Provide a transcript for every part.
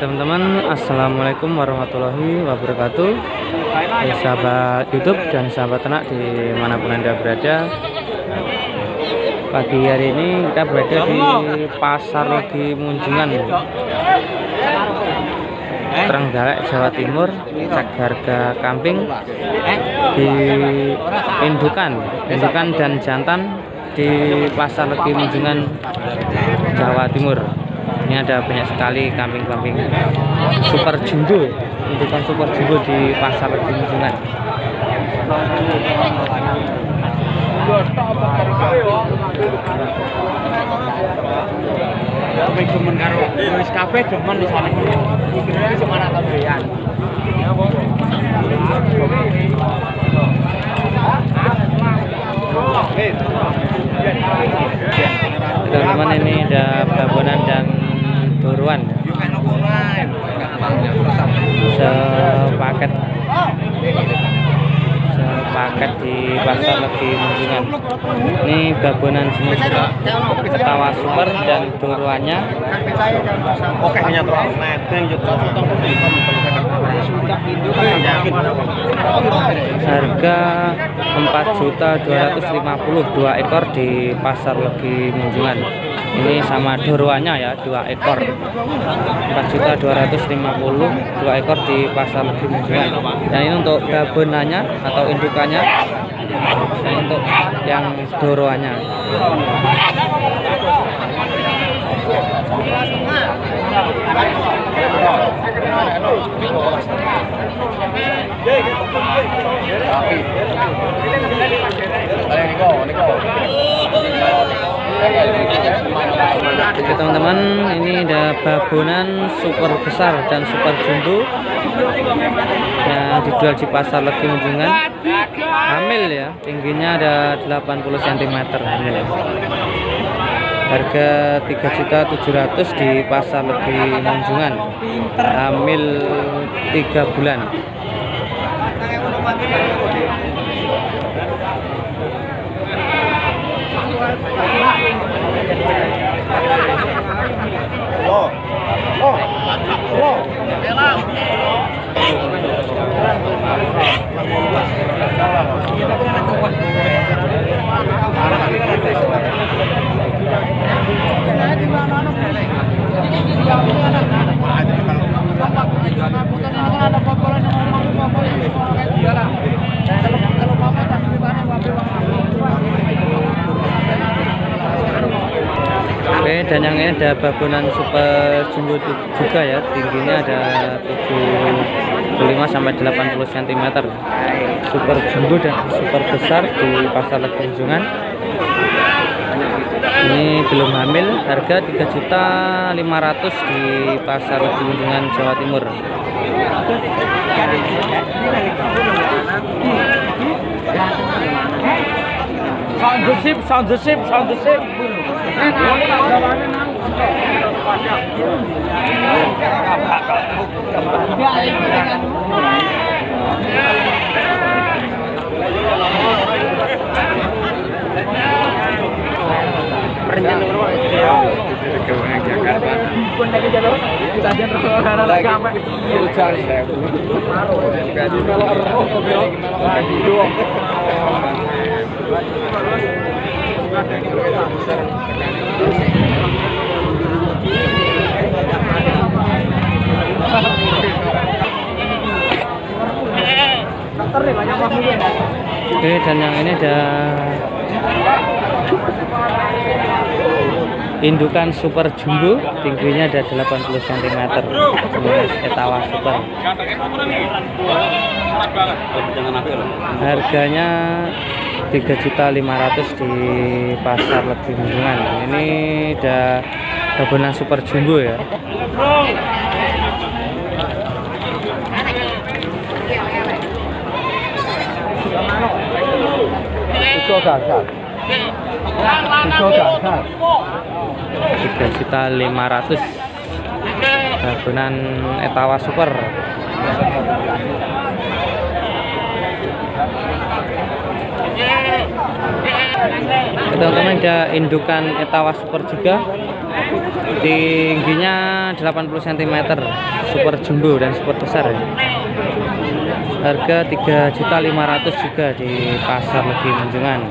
Teman-teman, assalamualaikum warahmatullahi wabarakatuh. Sahabat YouTube dan sahabat ternak dimanapun Anda berada, pagi hari ini kita berada di Pasar Legi Munjungan, Trenggalek, Jawa Timur. Cek harga kambing di indukan dan jantan di Pasar Legi Munjungan, Jawa Timur. Ini ada banyak sekali kambing-kambing super jumbo, indukan super jumbo di Pasar Legi Munjungan. Demen karo wis kabeh demen di sana. Iki cuma ana tambahan. Teman-teman, ini ada babonan dan buruan sepaket di Pasar Legi Munjungan. Ini babonan jenis tawa super dan buruannya harga 4.250.000 2 ekor di Pasar Legi Munjungan. Ini sama doruannya ya, 2 ekor 4.250.000 2 ekor di Pasar Legi Munjungan. Dan ini untuk babonannya atau indukannya, dan untuk yang doruannya. Oke teman-teman, ini ada babonan super besar dan super jumbo yang dijual di Pasar Legi Munjungan. Hamil ya, tingginya ada 80 cm. Harga 3.700.000 di Pasar Legi Munjungan. Hamil 3 bulan. Oke, dan yang ini ada babonan super jumbo juga ya, tingginya ada 75 sampai 80 cm. Super jumbo dan super besar di Pasar Legi Munjungan. Ini belum hamil, harga 3.500.000 di Pasar Legi Munjungan, Jawa Timur. Sound the ship. Oke, dan yang ini ada indukan super jumbo, tingginya ada 80 cm, jenis etawa super. Harganya 3.500.000 di Pasar Legi Munjungan. Ini ada babonan super jumbo ya. 3.500.000 babonan Etawa Super. Teman-teman, ada indukan Etawa Super juga, tingginya 80 cm, super jumbo dan super besar ya. Harga 3.500.000 juga di pasar Legi Menjungan.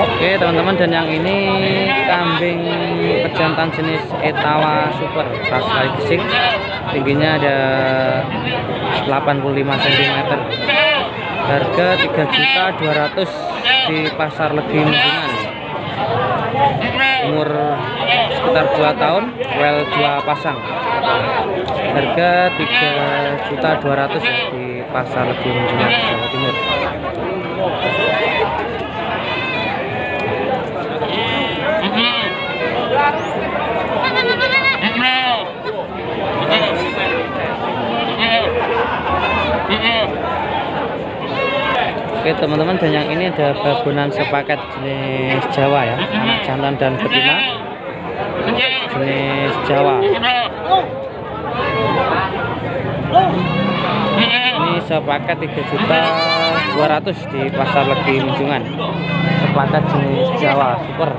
Oke teman-teman, dan yang ini kambing pejantan jenis Etawa Super ras kali gesing, tingginya ada 85 cm. Harga 3.200.000 di pasar Legi Menjungan. Umur sekitar 2 tahun, well 2 pasang. Harga 3.200.000 ya di pasar Legi Menjungan, Jawa Timur. Oke teman-teman, dan yang ini ada babonan sepaket jenis Jawa ya, anak jantan dan betina jenis Jawa. Ini sepaket 3.200.000 di pasar Legi Menjungan, sepaket jenis Jawa Super.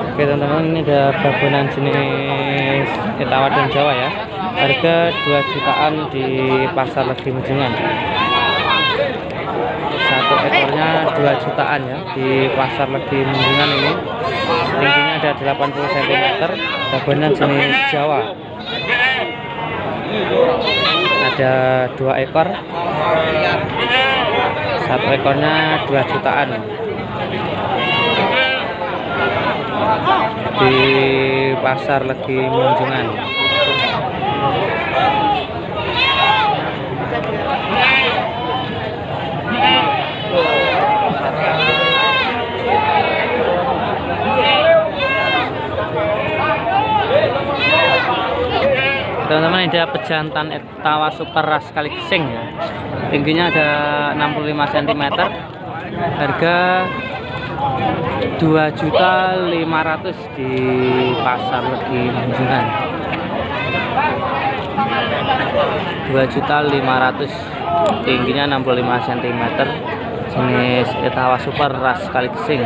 Oke teman-teman, ini ada babonan jenis Etawa dan Jawa ya. Harga 2 jutaan di pasar Legi Menjungan. Satu ekornya 2 jutaan ya di pasar Legi Menjungan ini. Tingginya ada 80 cm, babonan jenis Jawa. Ada 2 ekor. Satu ekornya 2 jutaan. Di pasar Legi Menjungan. Teman-teman, ada pejantan Etawa Super ras kali gesing ya. Tingginya ada 65 cm. Harga 2.500.000 di pasar Legi Menjungan. 2.500.000, tingginya 65 cm, jenis Etawa Super ras kali gesing.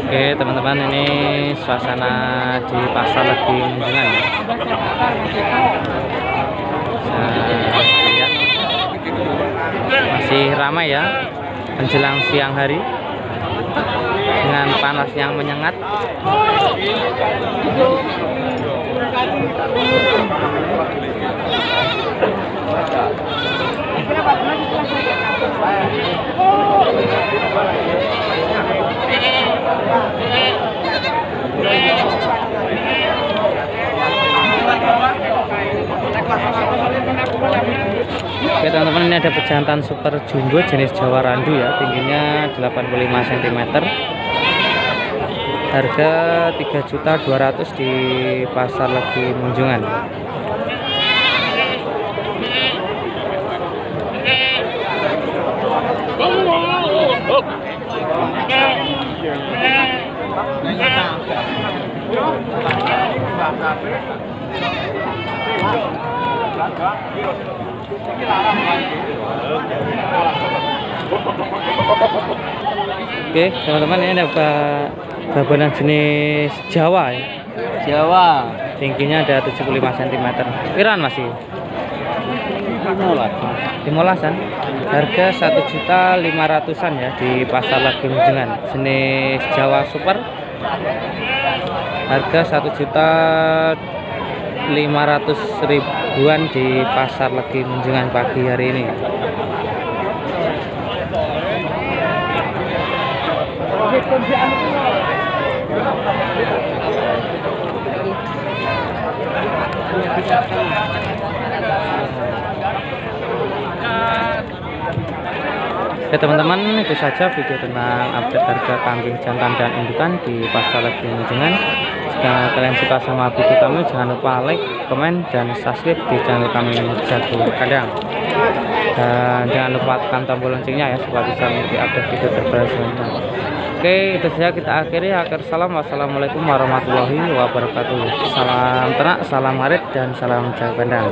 Oke teman-teman, ini suasana di pasar Legi Menjungan ya. Lihat, masih ramai ya menjelang siang hari dengan panas yang menyengat. Oke teman-teman, ini ada pejantan super jumbo jenis Jawa Randu ya, tingginya 85 cm. Harga 3.200.000 di pasar Legi Menjungan. Oke teman-teman, ini ada babonan jenis Jawa ya. Jawa. Tingginya ada 75 cm. Piran masih? 15-an. harga 1.500.000-an ya di pasar Legi Menjengan, jenis Jawa Super, harga 1.500.000-an di pasar Legi Menjengan pagi hari ini. Ya teman-teman, itu saja video tentang update harga kambing jantan dan indukan di pasar Legi Menjengan. Jika kalian suka sama video kami, jangan lupa like, komen, dan subscribe di channel kami Jago Kandang. Dan jangan lupa tekan tombol loncengnya ya supaya bisa mengikuti update video terbaru selanjutnya. Oke, itu saja kita akhiri. Akhir salam, wassalamualaikum warahmatullahi wabarakatuh. Salam ternak, salam ngarit, dan salam jago kandang.